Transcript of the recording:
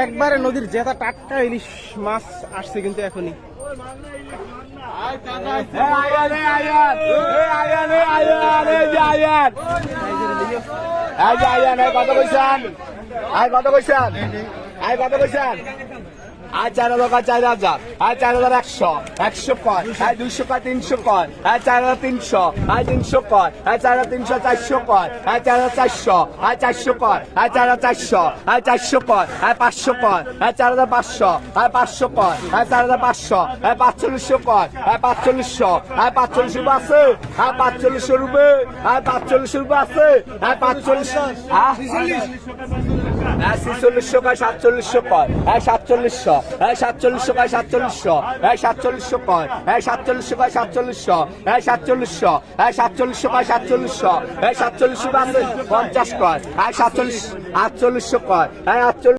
একবারে নদীর জেতা টাটকা ইলিশ মাছ আসছে কিন্তু এখনই। কত কইছেন? কত কইছেন? কত কইছেন? 4,000 4,000 4,100 100 কয় 200 কয় 300 কয় 4,300 300 কয় 4,300 400 কয় 4,400 400 কয় 4,400 400 কয় 500 কয় 4,500 500 কয় 4,500 4500 কয় 4500 4500 আছে 4500 রুপে 4500 রুপে আছে 4500 4600 কয় 4700 কয় 4700 4700 কয় 4700 4700 কয় 4700 কয় 4700 4700 4700 কয় 4700 4700 আছে 50 কয় 47 4800 কয় 48